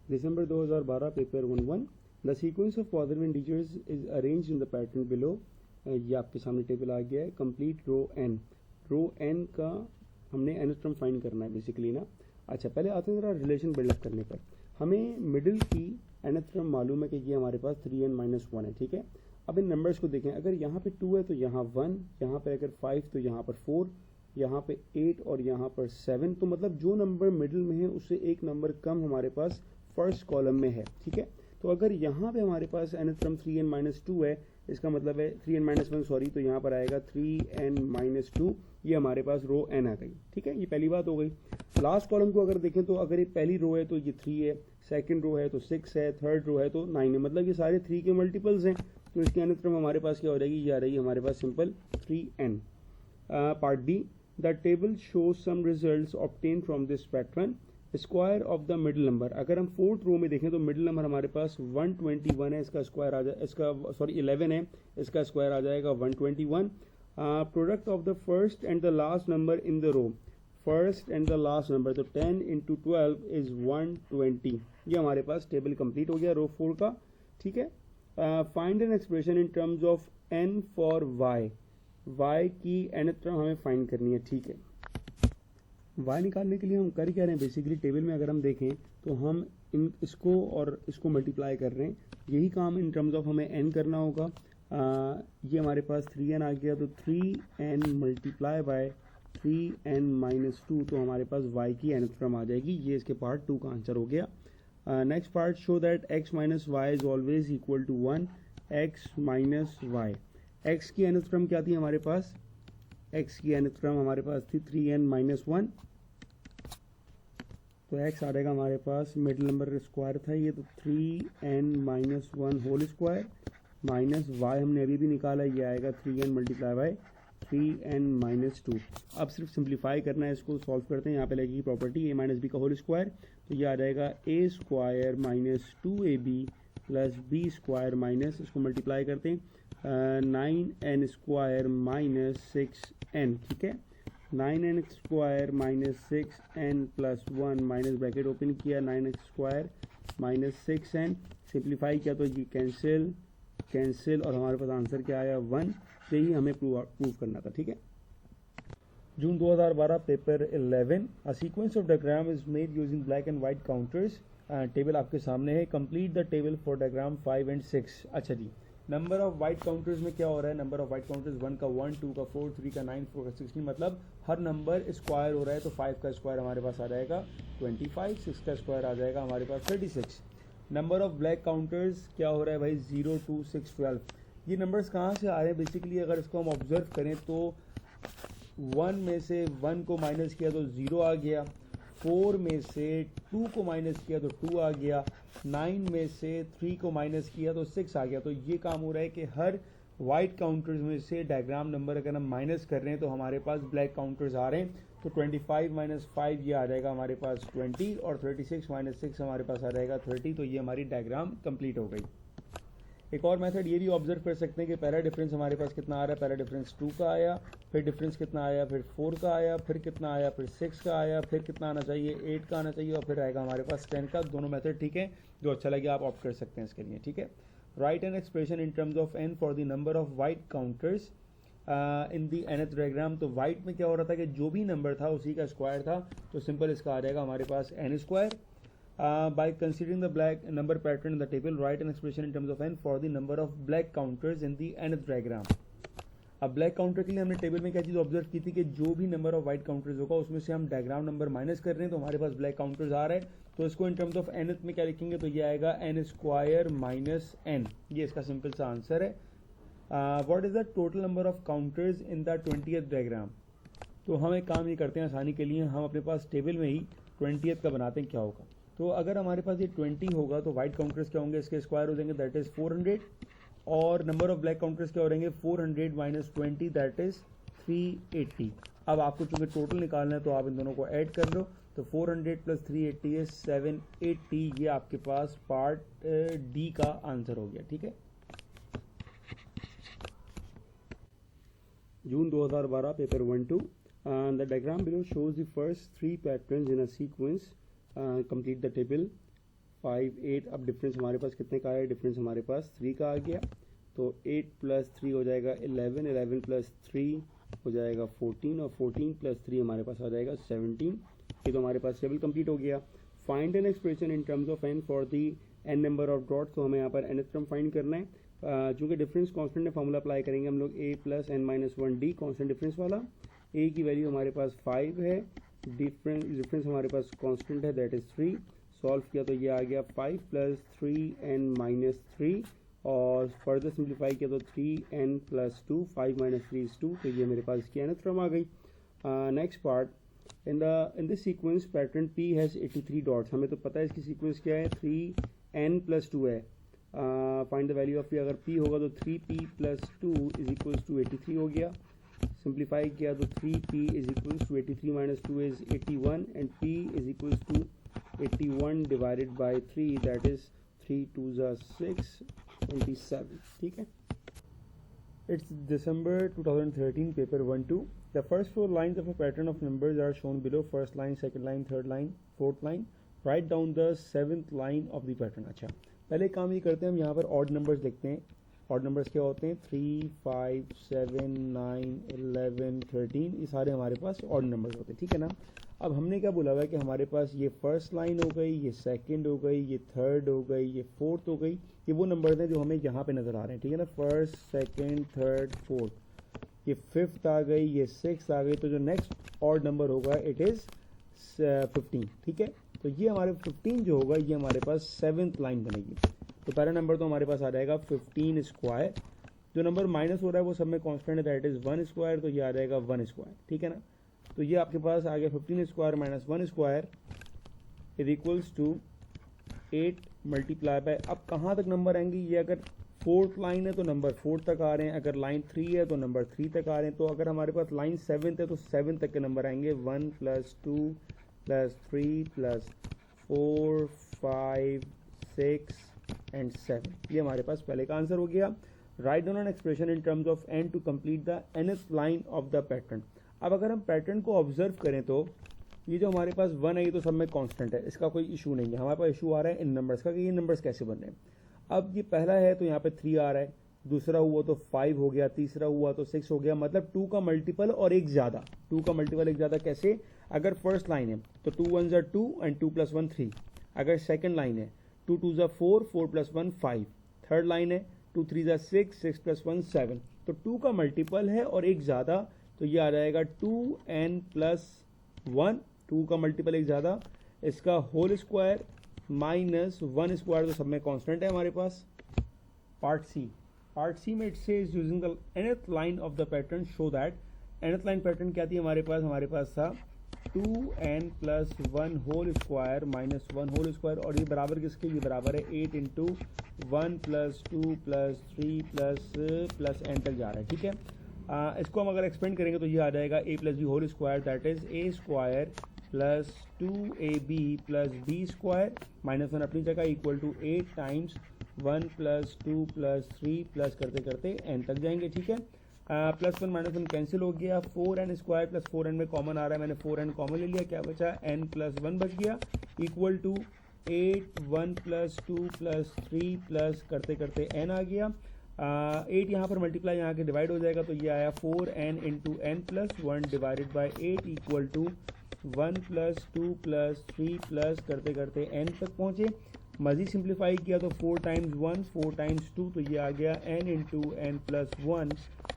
December 2012 paper 1-1। The sequence of positive integers is arranged in the pattern below. ये आपके सामने table आ गया है। कंप्लीट रो एन। रो N का हमने nth टर्म फाइंड करना है बेसिकली ना। अच्छा, पहले आते हैं जरा रिलेशन बिल्डअप करने पर। हमें मिडिल की nth टर्म मालूम है कि ये हमारे पास 3n-1 है, ठीक है। अब इन नंबर्स को देखें, अगर यहाँ पे 2 है तो यहाँ 1, यहाँ पे अगर 5 तो यहाँ पर 4, यहाँ पे 8 और यहाँ पर 7। तो मतलब जो नंबर मिडिल में है उससे एक नंबर कम हमारे पास फर्स्ट कॉलम में है, ठीक है। तो अगर यहाँ पे हमारे पास nth टर्म 3n-2 है, इसका मतलब है 3n-1 सॉरी, तो यहाँ पर आएगा 3n-2। ये हमारे पास रो n आ गई, ठीक है। ये पहली बात हो गई। लास्ट कॉलम को अगर देखें तो अगर ये पहली रो है तो ये 3 है, सेकंड रो है तो 6 है, थर्ड रो है तो 9 है, मतलब ये सारे 3 के मल्टीपल्स हैं। तो इसकी nth टर्म हमारे पास क्या हो जाएगी, ये आ रही है हमारे पास simple 3n। Part B, the table shows some results obtain from this pattern. Square of the middle number, अगर हम फोर्थ रो में देखें तो मिडिल नंबर हमारे पास 121 है, इसका स्क्वायर आ जाए, इसका सॉरी 11 है, इसका स्क्वायर आ जाएगा 121। Product of the first and the last number in the row, first and the last number, तो 10 × 12 इज 120। ये हमारे पास टेबल कंप्लीट हो गया रो 4 का, ठीक है। Find an expression in terms of n for y। y की nth टर्म हमें फाइंड करनी है, ठीक है। y निकालने के लिए हम कर क्या रहे हैं, बेसिकली टेबल में अगर हम देखें तो हम इसको और इसको मल्टीप्लाई कर रहे हैं। यही काम इन टर्म्स ऑफ हमें n करना होगा। ये हमारे पास 3n आ गया, तो 3n मल्टीप्लाई बाय 3n-2, तो हमारे पास y की nth टर्म आ जाएगी। ये इसके पार्ट 2 का आंसर हो गया। Next part, show that x minus y is always equal to 1। x minus वाई, x की nth टर्म क्या थी हमारे पास, x की nth टर्म हमारे पास थी 3n-1, तो x आ जाएगा हमारे पास, मिडिल नंबर स्क्वायर था ये, तो 3n-1 whole square minus y हमने अभी भी निकाला, ये आएगा 3n मल्टीप्लाई बाय 3n-2। अब सिर्फ सिंप्लीफाई करना है, इसको सॉल्व करते हैं। यहाँ पे लगेगी प्रॉपर्टी a माइनस बी का होल स्क्वायर, तो ये आ जाएगा a square minus 2ab plus b square minus, इसको मल्टीप्लाई करते हैं 9n स्क्वायर माइनस 6n, ठीक है। 9n square minus 6n plus 1 minus bracket open किया, 9x square minus 6n, simplify किया तो ये कैंसिल और हमारे पास आंसर क्या आया 1। यही हमें प्रूव करना था, ठीक है। जून 2012 paper 11। A sequence of diagram is made using black and white counters. Table आपके सामने है। Complete the table for diagram 5 and 6। अच्छा जी, नंबर ऑफ वाइट काउंटर्स में क्या हो रहा है, नंबर ऑफ वाइट काउंटर्स 1 का 1, 2 का 4, 3 का 9, 4 का 16, मतलब हर नंबर स्क्वायर हो रहा है। तो 5 का स्क्वायर हमारे पास आ जाएगा 25, 6 का स्क्वायर आ जाएगा हमारे पास 36। नंबर ऑफ ब्लैक काउंटर्स क्या हो रहा है भाई, 0, 2, 6, 12। ये नंबर्स कहाँ से आ रहे हैं, बेसिकली अगर इसको हम ऑब्जर्व करें तो 1 में से 1 को माइनस किया तो 0 आ गया, 4 में से 2 को माइनस किया तो 2 आ गया, 9 में से 3 को माइनस किया तो 6 आ गया। तो ये काम हो रहा है कि हर वाइट काउंटर्स में से डायग्राम नंबर अगर हम माइनस कर रहे हैं तो हमारे पास ब्लैक काउंटर्स आ रहे हैं। तो 25 - 5 ये आ जाएगा हमारे पास 20 और 36 - 6 हमारे पास आ जाएगा 30। तो ये हमारी डायग्राम कंप्लीट हो गई। एक और मेथड ये भी ऑब्जर्व कर सकते हैं कि पहला डिफरेंस हमारे पास कितना आ रहा है, पहला डिफरेंस 2 का आया, फिर डिफरेंस कितना आया, फिर 4 का आया, फिर कितना आया, फिर 6 का आया, फिर कितना आना चाहिए, 8 का आना चाहिए और फिर आएगा हमारे पास 10 का। दोनों मेथड ठीक है, जो अच्छा लगे आप ऑप्ट कर सकते हैं इसके लिए, ठीक है। Right N expression in terms of n for the number of white counters in the nth diagram. तो वाइट में क्या हो रहा था कि जो भी नंबर था उसी का स्क्वायर था, तो सिंपल इसका आ जाएगा हमारे पास n square. By considering the black number pattern in the table, write an expression in terms of n for the number of black counters in the nth diagram. अब ब्लैक काउंटर के लिए हमने table में क्या चीज़ observe की थी कि जो भी नंबर ऑफ वाइट काउंटर्स होगा उसमें से हम डायग्राम नंबर माइनस कर रहे हैं, तो हमारे पास ब्लैक काउंटर्स आ रहे हैं। तो इसको इन टर्म्स ऑफ nth में क्या लिखेंगे, तो ये आएगा n स्क्वायर माइनस n। ये इसका सिंपल सा आंसर है। What is the total number of counters in the 20th diagram. तो हम एक काम ये करते हैं आसानी के लिए, हम अपने पास टेबल में ही 20th का बनाते हैं, क्या होगा। तो अगर हमारे पास ये 20 होगा तो वाइट काउंटर्स क्या होंगे, इसके स्क्वायर हो जाएंगे, दैट इज 400। और नंबर ऑफ ब्लैक काउंटर्स क्या हो रहेंगे, 400 - 20 दैट इज 380। अब आपको चूंकि टोटल निकालना है तो आप इन दोनों को ऐड कर लो, तो 400 + 380 इज 780। ये आपके पास पार्ट डी का आंसर हो गया, ठीक है। जून 2012 paper 1-2। The diagram below shows the first 3 patterns in a sequence. Complete the table. 5 8, अब डिफरेंस हमारे पास कितने का है, डिफरेंस हमारे पास 3 का आ गया, तो 8 प्लस 3 हो जाएगा 11, 11 प्लस 3 हो जाएगा 14, और 14 प्लस 3 हमारे पास आ जाएगा 17। ये तो हमारे पास टेबल कंप्लीट हो गया। Find an expression in terms of n for the n number of dots, तो हमें यहाँ पर nth टर्म फाइंड करना है। चूँकि डिफरेंस कांस्टेंट है, फॉर्मूला अप्लाई करेंगे हम लोग a plus n minus 1d, constant difference वाला। a की वैल्यू हमारे पास 5 है, डिफरेंस हमारे पास कांस्टेंट है, दैट इज 3। सॉल्व किया तो ये आ गया 5 प्लस 3n माइनस 3, और फर्दर सिंप्लीफाई किया तो 3n प्लस 2, 5 माइनस 3 इज 2, तो ये मेरे पास इसकी nth टर्म आ गई। Next part, in this sequence pattern P has 83 dots, हमें तो पता है इसकी सीक्वेंस क्या है, 3n प्लस 2 है। Find the value of P, अगर P होगा तो 3P plus 2 is equals to 83 हो गया। सिंप्लीफाई किया तो 3P is equals to 83 minus 2 is 81, and P is equals to 81 divided by 3, that is 3 2 6 27। ठीक है। It's December 2013, paper 1-2. The first 4 lines of a pattern of numbers are shown below. First line, second line, third line, fourth line. Write down the 7th line of the pattern. अच्छा, पहले काम ये करते हैं, हम यहाँ पर odd numbers लिखते हैं। odd numbers क्या होते हैं, 3 5 7 9 11 13, ये सारे हमारे पास odd numbers होते हैं। ठीक है ना। अब हमने क्या बोला हुआ है कि हमारे पास ये फर्स्ट लाइन हो गई, ये सेकंड हो गई, ये थर्ड हो गई, ये फोर्थ हो गई, ये वो नंबर्स हैं जो हमें यहाँ पे नज़र आ रहे हैं। ठीक है ना, फर्स्ट सेकंड थर्ड फोर्थ, ये फिफ्थ आ गई, ये सिक्स आ गई, तो जो नेक्स्ट ऑड नंबर होगा इट इज़ 15। ठीक है, तो ये हमारे 15 जो होगा ये हमारे पास 7th लाइन बनेगी। तो पहला नंबर तो हमारे पास आ जाएगा 15 स्क्वायर, जो नंबर माइनस हो रहा है वो सब में कॉन्स्टेंट है, दैट इज़ 1 स्क्वायर, तो ये आ जाएगा 1 स्क्वायर। ठीक है ना, तो ये आपके पास आ गया 15 square minus 1 square is equals to 8 multiply by, अब कहाँ तक नंबर आएंगे, ये अगर फोर्थ लाइन है तो नंबर 4 तक आ रहे हैं, अगर लाइन 3 है तो नंबर 3 तक आ रहे हैं, तो अगर हमारे पास लाइन 7 है तो 7 तक के नंबर आएंगे, 1 प्लस 2 प्लस 3 प्लस 4 5 6 एंड 7, ये हमारे पास पहले का आंसर हो गया। Write down an expression in terms of n to complete the nth line of the pattern. अब अगर हम पैटर्न को ऑब्जर्व करें तो ये जो हमारे पास 1 है ये तो सब में कांस्टेंट है, इसका कोई इशू नहीं है। हमारे पास इशू आ रहा है इन नंबर्स का कि ये नंबर्स कैसे बन रहे हैं। अब ये पहला है तो यहाँ पे 3 आ रहा है, दूसरा हुआ तो 5 हो गया, तीसरा हुआ तो 6 हो गया, मतलब 2 का मल्टीपल और एक ज़्यादा, 2 का मल्टीपल एक ज़्यादा कैसे, अगर फर्स्ट लाइन है तो 2 1 ज़ा 2 एंड 2 प्लस 1 3, अगर सेकेंड लाइन है 2 2 ज़ा 4 4 प्लस 1 5, थर्ड लाइन है 2 3 ज़ा 6 6 प्लस 1 7, तो 2 का मल्टीपल है और एक ज़्यादा, तो ये आ जाएगा 2n प्लस 1, 2 का मल्टीपल एक ज़्यादा, इसका होल स्क्वायर माइनस 1 स्क्वायर, तो सब में कांस्टेंट है हमारे पास। पार्ट सी में it says using the nth line of the pattern show that, nth line pattern क्या थी हमारे पास था 2n plus 1 whole square minus 1 whole square, और ये बराबर किसके, ये बराबर है 8 into 1 plus 2 plus 3 plus n तक जा रहा है। ठीक है, इसको हम अगर एक्सपेंड करेंगे तो ये आ जाएगा a plus b whole square, that is a square plus 2ab plus b square minus 1 अपनी जगह equal to 8 times 1 plus 2 plus 3 plus करते करते n तक जाएंगे। ठीक है, प्लस 1 माइनस 1 कैंसिल हो गया, 4n स्क्वायर प्लस 4n में कॉमन आ रहा है, मैंने 4n कॉमन ले लिया, क्या बचा n प्लस 1 बच गया, equal to 8 1 plus 2 plus 3 plus करते करते n आ गया। 8 यहाँ पर मल्टीप्लाई यहाँ के डिवाइड हो जाएगा, तो ये आया 4n into n plus 1 divided by 8 equal to 1 plus 2 plus 3 plus करते करते n तक पहुँचे। मज़ीद सिंप्लीफाई किया तो 4 टाइम्स 1 4 टाइम्स 2, तो ये आ गया n into n plus 1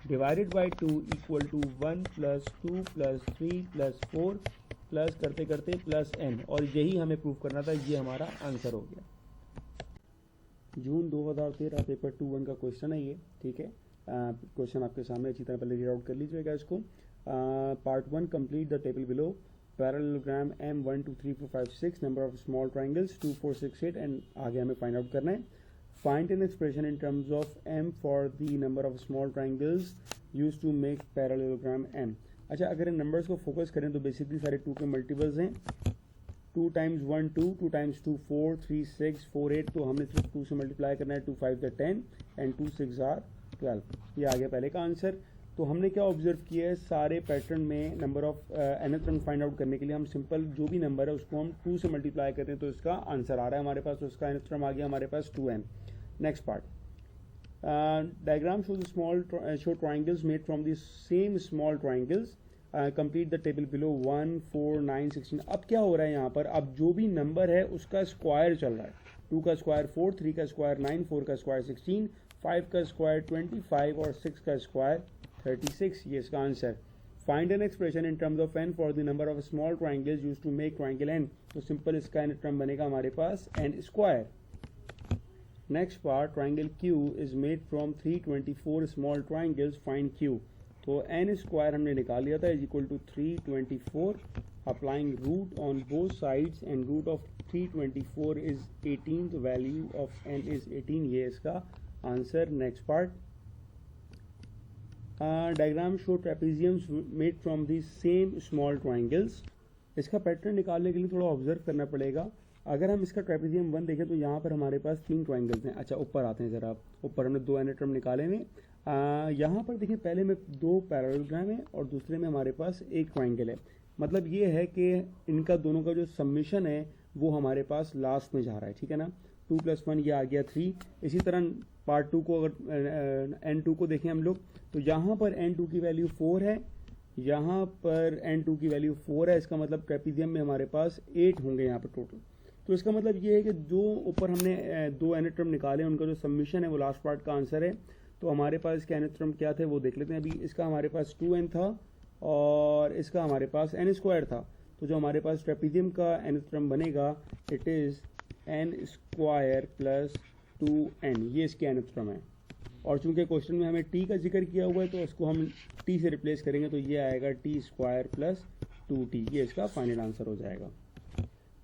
divided by 2 equal to 1 plus 2 plus 3 plus 4 plus करते करते प्लस n, और यही हमें प्रूव करना था, ये हमारा आंसर हो गया। जून 2013 पेपर 2-1 का क्वेश्चन है ये। ठीक है, क्वेश्चन आपके सामने अच्छी तरह पहले रीड आउट कर लीजिएगा इसको। Part 1, complete the table below, parallelogram m 1 2 3 4 5 6, number of small triangles 2 4 6 8, and आगे हमें फाइंड आउट करना है। Find an expression in terms of m for the number of small triangles use to make parallelogram m। अच्छा, अगर इन numbers को focus करें तो basically सारे 2 के मल्टीपल्स हैं, 2 टाइम्स 1 2, 2 टाइम्स 2 4, 3 6 4 8, तो हमने सिर्फ 2 से मल्टीप्लाई करना है, 2 5 10 एंड 2 6 12, ये आ गया पहले का आंसर। तो हमने क्या ऑब्जर्व किया है, सारे पैटर्न में number of nth term find out करने के लिए हम सिंपल जो भी नंबर है उसको हम 2 से मल्टीप्लाई करते हैं तो इसका आंसर आ रहा है हमारे पास, तो इसका nth टर्म आ गया हमारे पास 2n। Next part, diagram show show triangles made from the same small triangles, complete the table below 1 4 9 16। अब क्या हो रहा है यहाँ पर, अब जो भी नंबर है उसका स्क्वायर चल रहा है, 2 का स्क्वायर 4, 3 का स्क्वायर 9, 4 का स्क्वायर 16, 5 का स्क्वायर 25 और 6 का स्क्वायर 36, ये इसका answer. Find an expression in terms of n for the number of small triangles used to make triangle n, तो सिंपल इसका n टर्म बनेगा हमारे पास n square. Next part, triangle Q is made from 324 small triangles, find Q। तो n square हमने निकाल लिया था is equal to 324, applying root on both sides and root of 324 is 18, तो वैल्यू ऑफ n इज 18, ये इसका answer. Next part, diagram show trapeziums made from the same small triangles. इसका pattern निकालने के लिए थोड़ा ऑब्जर्व करना पड़ेगा। अगर हम इसका ट्रेपेजियम 1 देखें तो यहाँ पर हमारे पास 3 ट्राइंगल्स हैं। अच्छा, ऊपर आते हैं ज़रा, ऊपर हमने 2 nth टर्म निकाले हुए। यहाँ पर देखिए, पहले में 2 पैरेललोग्राम है और दूसरे में हमारे पास एक ट्राइंगल है। मतलब ये है कि इनका दोनों का जो सबमिशन है वो हमारे पास लास्ट में जा रहा है, ठीक है ना। 2 + 1 ये आ गया 3। इसी तरह पार्ट 2 को अगर n2 को देखें हम लोग, तो यहाँ पर n2 की वैल्यू 4 है, यहाँ पर n2 की वैल्यू 4 है। इसका मतलब ट्रेपेजियम में हमारे पास 8 होंगे यहाँ पर टोटल। तो इसका मतलब ये है कि जो ऊपर हमने 2 nth टर्म निकाले उनका जो सबमिशन है वो लास्ट पार्ट का आंसर है। तो हमारे पास इसके nth टर्म क्या थे वो देख लेते हैं। अभी इसका हमारे पास 2n था और इसका हमारे पास n स्क्वायर था। तो जो हमारे पास ट्रेपेजियम का nth टर्म बनेगा, it is n square plus 2n, ये इसके nth टर्म है। और चूंकि क्वेश्चन में हमें t का जिक्र किया हुआ है तो इसको हम t से रिप्लेस करेंगे, तो ये आएगा t स्क्वायर प्लस 2t, ये इसका फाइनल आंसर हो जाएगा।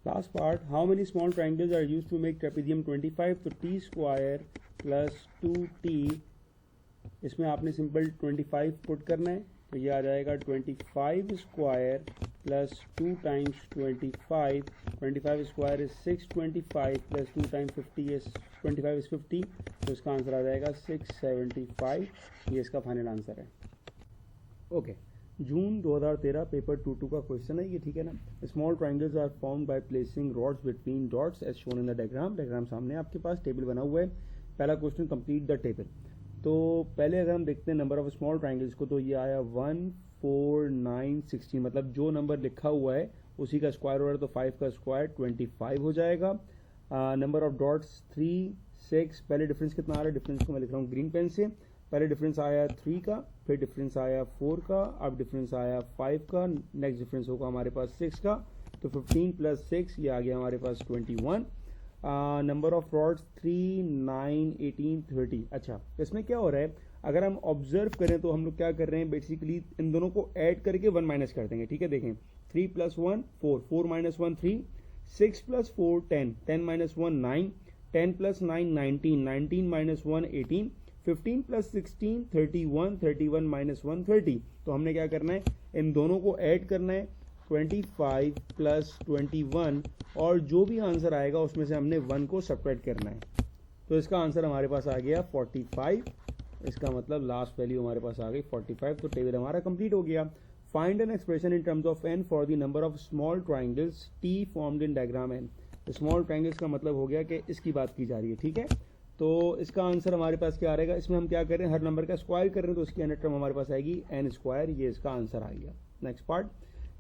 Last part, how many small triangles are used to make trapezium 25, तो t स्क्वायर प्लस 2t, इसमें आपने सिंपल 25 पुट करना है, तो ये आ जाएगा 25 square plus 2 times 25, 25 square is 625 plus 2 times 50 is 25 is 50, तो इसका आंसर आ जाएगा 675, ये इसका फाइनल आंसर है। ओके, जून 2013 पेपर 2 का क्वेश्चन है ये, ठीक है ना। Small triangles are formed by placing rods between dots as shown in the diagram. Diagram सामने आपके पास, टेबल बना हुआ है। पहला क्वेश्चन, कंप्लीट द टेबल। तो पहले अगर हम देखते हैं नंबर ऑफ स्मॉल ट्राइंगल्स को, तो ये आया 1 4 9 16, मतलब जो नंबर लिखा हुआ है उसी का स्क्वायर हो रहा है, तो 5 का स्क्वायर 25 हो जाएगा। नंबर ऑफ डॉट्स 3 6, पहले डिफरेंस कितना आ रहा है, डिफरेंस को मैं लिख रहा हूँ ग्रीन पेन से। पहले डिफरेंस आया 3 का, फिर डिफरेंस आया 4 का, अब डिफरेंस आया 5 का, नेक्स्ट डिफरेंस होगा हमारे पास 6 का, तो 15 + 6 ये आ गया हमारे पास 21। Number of rods 3 9 18 30। अच्छा, इसमें क्या हो रहा है, अगर हम ऑब्जर्व करें तो हम लोग क्या कर रहे हैं, बेसिकली इन दोनों को ऐड करके 1 माइनस कर देंगे, ठीक है। देखें, 3 + 1 4, 4 - 1 3, 6 + 4 10, 10 - 1 9, 10 + 9 19, 19 - 1 18, 15 + 16 31, 31 - 1 30। तो हमने क्या करना है, इन दोनों को ऐड करना है, 25 + 21, और जो भी आंसर आएगा उसमें से हमने 1 को सब्ट्रैक्ट करना है। तो इसका आंसर हमारे पास आ गया 45। इसका मतलब लास्ट वैल्यू हमारे पास आ गई 45। तो टेबल हमारा कंप्लीट हो गया। Find an expression in terms of n for the number of small triangles t formed in diagram n। Small triangles का मतलब हो गया कि इसकी बात की जा रही है, ठीक है। तो इसका आंसर हमारे पास क्या रहेगा, इसमें हम क्या कर रहे हैं, हर नंबर का स्क्वायर कर रहे हैं, तो इसकी nth टर्म हमारे पास आएगी n स्क्वायर, ये इसका आंसर आ गया। Next part,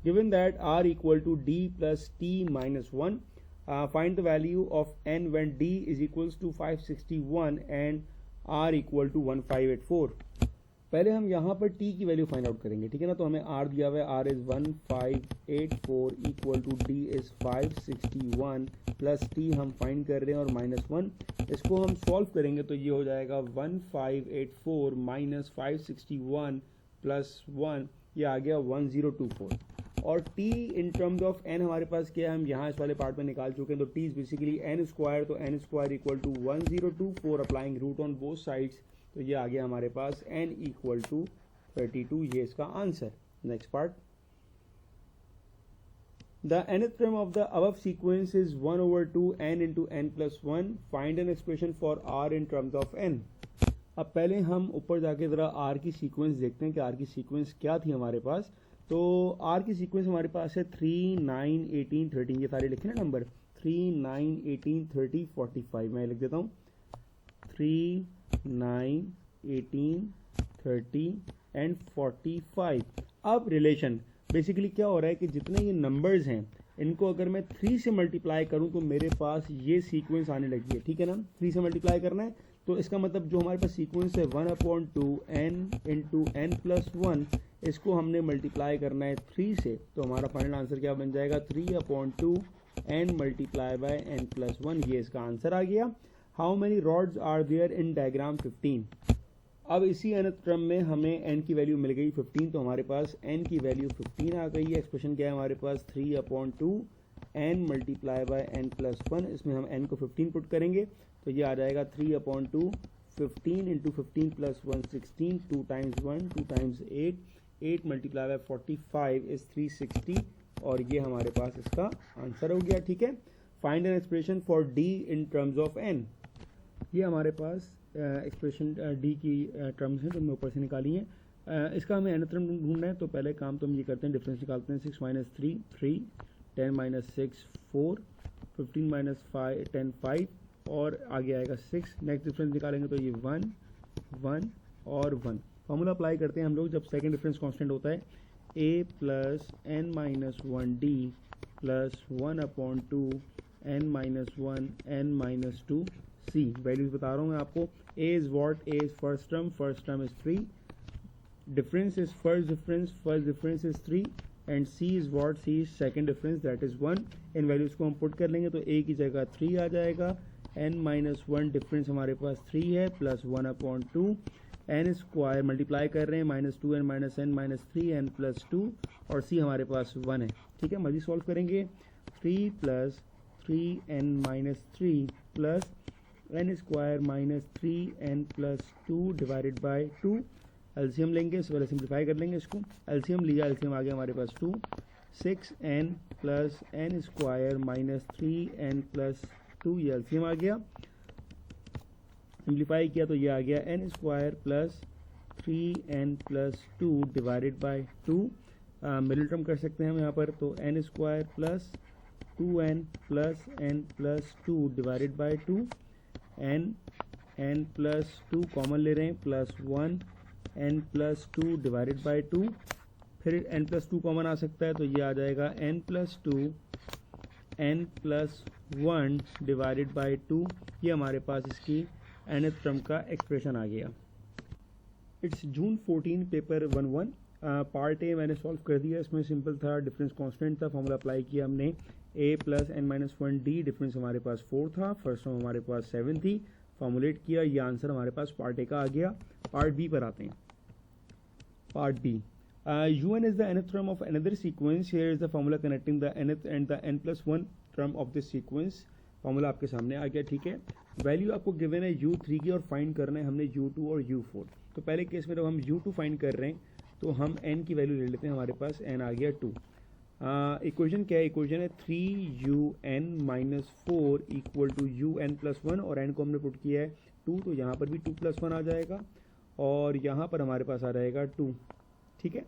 given that r equal to d plus t minus 1, find the value of n when d is equals to 561 and r equal to 1584। पहले हम यहाँ पर t की वैल्यू फाइंड आउट करेंगे, ठीक है ना। तो हमें r दिया हुआ है, r is 1584 equal to d is 561 plus t हम फाइंड कर रहे हैं और -1, इसको हम सॉल्व करेंगे तो ये हो जाएगा 1584 माइनस 561 प्लस 1, ये आ गया 1024। और t in terms of n हमारे पास क्या है, हम यहाँ इस वाले पार्ट में निकाल चुके हैं। तो t is basically n square, तो n square equal to 1024, applying root on both sides, तो ये आ गया हमारे पास n इक्वल टू 32, ये इसका answer. Next part, the nth term of the above sequence is 1/2 n into n plus 1. Find an expression for r in terms of n. अब पहले हम ऊपर जाके ज़रा आर की सीक्वेंस देखते हैं कि आर की सीक्वेंस क्या थी हमारे पास। तो आर की सीक्वेंस हमारे पास है 3, 9, 18, 13, ये सारे लिखे ना नंबर, 3, 9, 18, 30, 45। मैं लिख देता हूँ 3, 9, 18, 30 एंड 45। अब रिलेशन बेसिकली क्या हो रहा है कि जितने ये नंबर्स हैं इनको अगर मैं 3 से मल्टीप्लाई करूं तो मेरे पास ये सीक्वेंस आने लगी है, ठीक है ना। 3 से मल्टीप्लाई करना है तो इसका मतलब जो हमारे पास सीक्वेंस है 1/2 n इंटू n प्लस 1, इसको हमने मल्टीप्लाई करना है 3 से, तो हमारा फाइनल आंसर क्या बन जाएगा 3/2 n multiply by n plus 1, ये इसका आंसर आ गया। How many rods are there in diagram 15। अब इसी nth क्रम में हमें n की वैल्यू मिल गई 15, तो हमारे पास n की वैल्यू 15 आ गई है। एक्सप्रेशन क्या है हमारे पास 3/2 n multiply by n plus 1, इसमें हम n को 15 पुट करेंगे तो ये आ जाएगा 3/2 15 into 15 plus 1 16, 2 times 1 2 times 8, 8 multiply bye 45 is 360, और ये हमारे पास इसका आंसर हो गया, ठीक है। Find an expression for d in terms of n। ये हमारे पास एक्सप्रेशन डी की टर्म्स हैं तो हमने ऊपर से निकाली हैं। इसका हमें nth टर्म ढूंढना है, तो पहले काम तो हम ये करते हैं, डिफरेंस निकालते हैं। 6 माइनस 3 3, 10 माइनस 6 4, 15 माइनस 10 5, और आगे आएगा 6। नेक्स्ट डिफरेंस निकालेंगे तो ये 1 1 और 1। फॉर्मूला अप्लाई करते हैं हम लोग, जब सेकंड डिफरेंस कांस्टेंट होता है a plus n minus 1d plus 1/2 n minus 1 n minus 2 c। Values बता रहा हूँ मैं आपको। a is what, a is first term is 3, difference is first difference is 3, and c is what, c is second difference that is 1। In values को हम put कर लेंगे तो a की जगह 3 आ जाएगा, n माइनस 1 डिफरेंस हमारे पास 3 है, प्लस 1/2 n स्क्वायर मल्टीप्लाई कर रहे हैं -2n minus n minus 3n plus 2, और c हमारे पास 1 है, ठीक है। मजीद सॉल्व करेंगे 3 plus 3n minus 3 plus n square minus 3n plus 2 divided by 2। LCM लेंगे, इससे पहले सिंप्लीफाई कर लेंगे इसको। एलसीएम लिया, एलसीएम आ गया हमारे पास 2, 6n plus n square minus 3n plus 2, ये एलसीएम आ गया। सिंप्लीफाई किया तो ये आ गया n square plus 3n plus 2 divided by 2। Middle term कर सकते हैं हम यहाँ पर, तो n square plus 2n plus n plus 2 divided by 2, n plus 2 common ले रहे हैं, plus 1 n plus 2 divided by 2, फिर n प्लस 2 कॉमन आ सकता है तो ये आ जाएगा n plus 2 n plus 1 divided by 2। ये हमारे पास इसकी nth टर्म का एक्सप्रेशन आ गया। It's June 14 paper 1-1। Part A मैंने सॉल्व कर दिया, इसमें सिंपल था, डिफरेंस कांस्टेंट था, फॉर्मूला अप्लाई किया हमने। a plus n minus 1d, difference हमारे पास 4 था, फर्स्ट टर्म हमारे पास 7 थी, फॉर्मुलेट किया, ये आंसर हमारे पास पार्ट ए का आ गया। पार्ट बी पर आते हैं। Part B, un is the nth term of another sequence. Here is the formula connecting the nth and the n plus 1 term of this sequence. Formula आपके सामने आ गया, ठीक है। वैल्यू आपको गिवन है u3 की और फाइंड करना है हमने u2 और u4। तो पहले केस में जब हम u2 फाइंड कर रहे हैं तो हम n की वैल्यू ले लेते हैं, हमारे पास n आ गया 2। इक्वेशन क्या है, इक्वेशन है 3un minus 4 equal to un plus 1, और n को हमने पुट किया है 2, तो यहाँ पर भी 2 प्लस 1 आ जाएगा, और यहाँ पर हमारे पास आ जाएगा 2, ठीक है।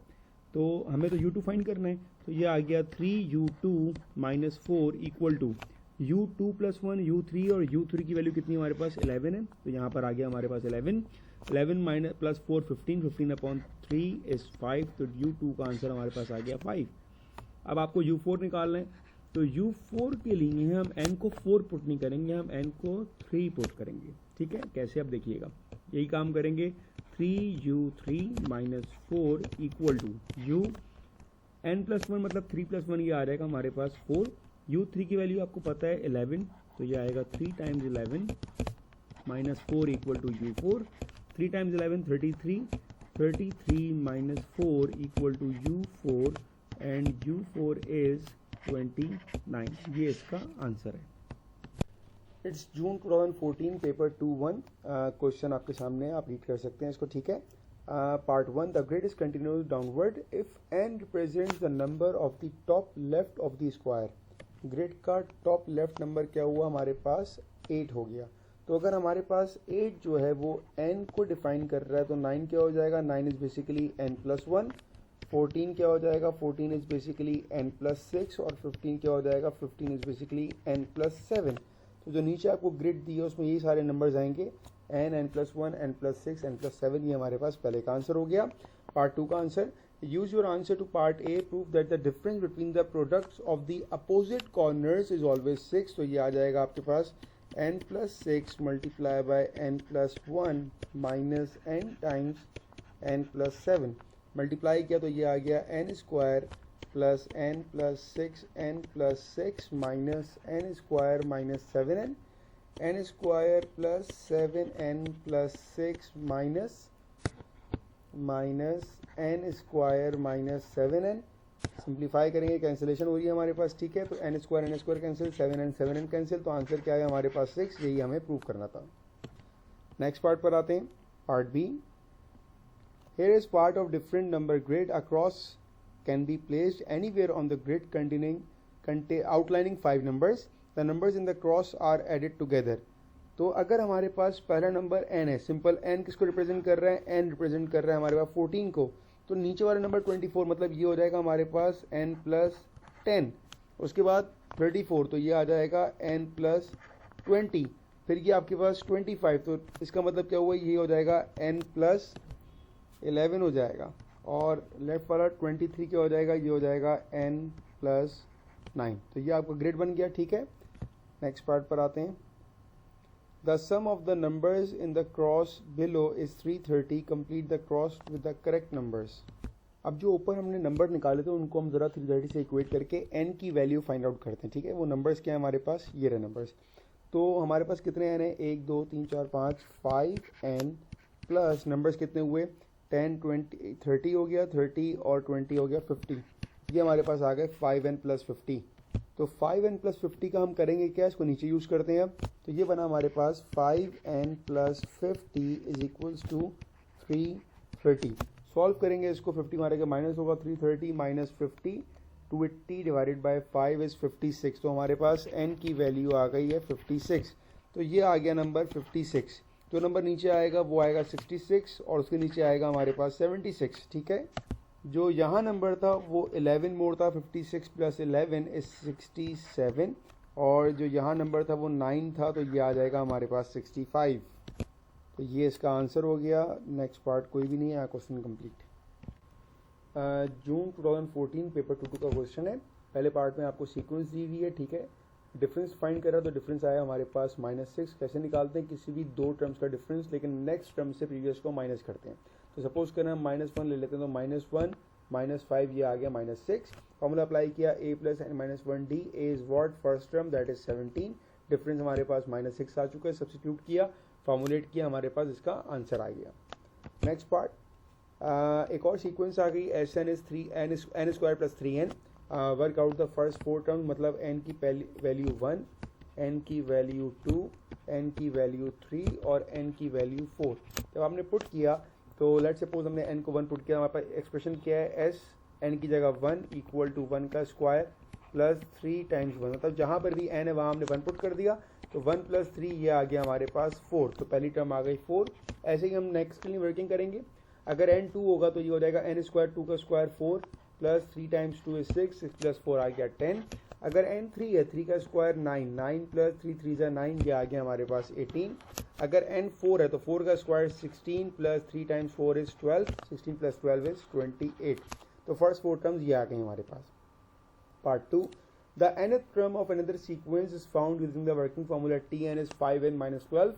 तो हमें तो u2 फाइंड करना है, तो ये आ गया 3u2 minus 4 equal to u2 plus 1 u3, और u3 की वैल्यू कितनी हमारे पास 11 है, तो यहाँ पर आ गया हमारे पास 11 माइनस प्लस 4 15 इज 5, तो u2 का आंसर हमारे पास आ गया 5। अब आपको u4 निकालना है, तो u4 के लिए हम n को 4 पुट नहीं करेंगे, हम n को 3 पुट करेंगे, ठीक है। कैसे, अब देखिएगा, यही काम करेंगे। 3u3 minus 4 equal to u n plus 1 मतलब 3 प्लस 1, ये आ जाएगा हमारे पास 4। u3 की वैल्यू आपको पता है 11, तो ये आएगा 3 times 11 minus 4 equal to u4। 3 times 11 33 minus 4 equal to u4, and u4 is 29, ये इसका आंसर है। It's June 2014 paper 2-1। क्वेश्चन आपके सामने है, आप रीड कर सकते हैं इसको, ठीक है। Part 1, the grid is continuous downward if n represents the number of the top left of the square. Grid का टॉप लेफ्ट नंबर क्या हुआ हमारे पास 8 हो गया, तो अगर हमारे पास 8 जो है वो n को डिफाइन कर रहा है तो 9 क्या हो जाएगा, 9 इज़ बेसिकली n+1। 14 क्या हो जाएगा, 14 इज़ बेसिकली n+6 और 15 क्या हो जाएगा, 15 इज़ बेसिकली n+7। तो जो नीचे आपको ग्रिड दी है उसमें यही सारे नंबर्स आएंगे, n, n+1, n+6, n+7। ये हमारे पास पहले का आंसर हो गया। पार्ट 2 का answer, use your answer to part A, prove that the difference between the products of the opposite corners is always 6। तो ये आ जाएगा आपके पास n+6 multiply by n+1 minus n times n+7। Multiply किया तो ये आ गया n² plus n+6 n+6 minus n² minus 7n, n² plus 7n plus 6 minus n² minus 7n। Simplify करेंगे, कैंसिलेशन हो रही है हमारे पास, ठीक है। तो n² कैंसिल, 7n कैंसिल, तो आंसर क्या है हमारे पास 6। यही हमें प्रूव करना था। नेक्स्ट पार्ट पर आते हैं, part B. Here is part of different number grid. A cross can be placed anywhere on the grid outlining 5 numbers. The numbers in the cross are added together. तो अगर हमारे पास पहला number n है, simple n किसको represent कर रहा है, n represent कर रहा है हमारे पास 14 को, तो नीचे वाला नंबर 24, मतलब ये हो जाएगा हमारे पास n+10। उसके बाद 34, तो ये आ जाएगा n+20। फिर ये आपके पास 25, तो इसका मतलब क्या हुआ, ये हो जाएगा n+11 हो जाएगा। और लेफ्ट वाला 23 क्या हो जाएगा, ये हो जाएगा n+9। तो ये आपका ग्रिड बन गया, ठीक है। नेक्स्ट पार्ट पर आते हैं। The sum of the numbers in the cross below is 330. Complete the cross with the correct numbers. अब जो ऊपर हमने नंबर निकाले थे उनको हम ज़रा 330 से इक्वेट करके n की वैल्यू फाइंड आउट करते हैं, ठीक है। वो नंबर्स क्या है हमारे पास, ये रहे नंबर्स। तो हमारे पास कितने n है, 1 2 3 4 5 5n प्लस नंबर्स कितने हुए, 10 20 30 हो गया, 30 और 20 हो गया 50। ये हमारे पास आ गए 5n प्लस 50। तो 5n प्लस 50 का हम करेंगे क्या, इसको नीचे यूज़ करते हैं अब। तो ये बना हमारे पास 5n plus 50 is equals to 330। Solve करेंगे इसको, 50 मारेगा माइनस होगा, 330 माइनस 50, 280 डिवाइडेड बाय 5 इज़ 56। तो हमारे पास n की वैल्यू आ गई है 56। तो ये आ गया नंबर 56। जो नंबर नीचे आएगा वो आएगा 66 और उसके नीचे आएगा हमारे पास 76, ठीक है। जो यहाँ नंबर था वो 11 मोड था, 56 प्लस 11 इज 67, और जो यहाँ नंबर था वो 9 था, तो ये आ जाएगा हमारे पास 65। तो ये इसका आंसर हो गया। नेक्स्ट पार्ट कोई भी नहीं है, क्वेश्चन कंप्लीट। जून 2014 पेपर 2 का क्वेश्चन है। पहले पार्ट में आपको सीक्वेंस दी हुई है, ठीक है। डिफरेंस फाइंड करा तो डिफरेंस आया हमारे पास -6। कैसे निकालते हैं किसी भी दो टर्म्स का डिफरेंस, लेकिन नेक्स्ट टर्म से प्रीवियस को माइनस करते हैं। तो सपोज करें हम -1 ले लेते हैं, तो -1 -5 ये आ गया -6। फॉर्मूला अप्लाई किया, a plus n minus 1d, a is what, first term that is 17। Difference हमारे पास -6 आ चुका है, सब्सटीट्यूट किया, फॉर्मुलेट किया, हमारे पास इसका आंसर आ गया। नेक्स्ट पार्ट, एक और सीक्वेंस आ गई, Sn is n² plus 3n। Work out the first 4 term, मतलब n की वैल्यू 1, n की वैल्यू 2, n की वैल्यू 3 और n की वैल्यू 4। जब आपने पुट किया तो लेट सपोज हमने n को 1 पुट किया, हमारे पास एक्सप्रेशन क्या है, s n की जगह 1 इक्वल टू 1 का स्क्वायर प्लस 3 टाइम्स 1, मतलब जहाँ पर भी n है वहाँ हमने 1 पुट कर दिया, तो 1 प्लस 3 ये आ गया हमारे पास 4। तो पहली टर्म आ गई 4। ऐसे ही हम नेक्स्ट के लिए वर्किंग करेंगे। अगर n 2 होगा तो ये हो जाएगा n², 2 का square 4 plus 3 times 2 is 6, 6 plus 4 आ गया 10। अगर n 3 है, 3 का स्क्वायर 9, 9 प्लस 3 3 जा 9, ये आ गया हमारे पास 18। अगर n 4 है तो 4 का square 16 plus 3 times 4 is 12, 16 plus 12 is 28। तो फर्स्ट 4 टर्म्स ये आ गई हमारे पास। Part 2, the nth term of another sequence is found using the working formula Tn is 5n minus 12.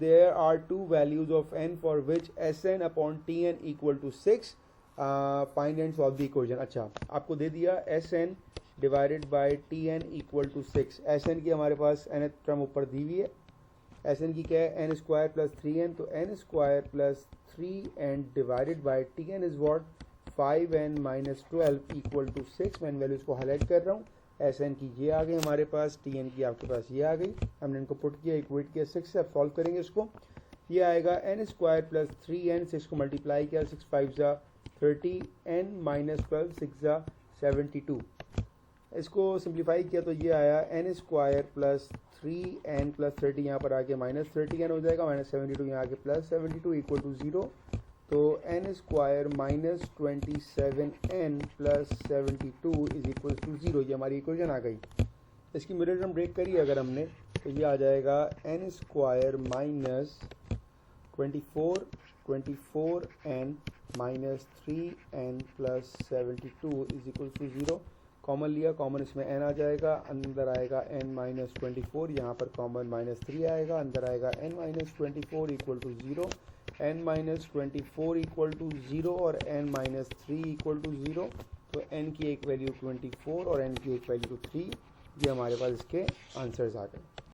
There are two values of n for which Sn upon Tn equal to 6. Find and solve the equation। अच्छा, आपको दे दिया Sn divided by Tn equal to 6। Sn की हमारे पास nth term ऊपर दी हुई है। Sn की क्या है, n² प्लस 3n, तो n² plus 3n divided by Tn is what, 5n minus 12 equal to 6। मैं इन वैल्यूज को हाईलाइट कर रहा हूँ। Sn की ये आ गई हमारे पास, Tn की आपके पास ये आ गई। हमने इनको पुट किया, इक्वेट किया 6 से। अब सॉल्व करेंगे इसको। ये आएगा n² प्लस 3n, 6 को मल्टीप्लाई किया, 6 5 जा 30, n माइनस 12, 6 जा 72। इसको सिंप्लीफाई किया तो ये आया N square plus 3n plus 30 यहाँ पर आके माइनस 30n हो जाएगा, माइनस 72 यहाँ आके प्लस 72 इक्वल टू 0। तो n square minus 27n plus 72 is equal to 0, ये हमारी इक्वेशन आ गई। इसकी मिडिल टर्म ब्रेक करिए अगर हमने, तो ये आ जाएगा n square minus 24n minus 3n plus 72 is equal to 0। Common लिया, कॉमन इसमें n आ जाएगा, अंदर आएगा n माइनस 24, यहाँ पर कॉमन माइनस 3 आएगा, अंदर आएगा n minus 24 equal to 0, n minus 24 equal to 0 और n माइनस 3 इक्वल टू 0। तो n की एक वैल्यू 24 और n की एक वैल्यू 3, ये हमारे पास इसके आंसर्स आ गए।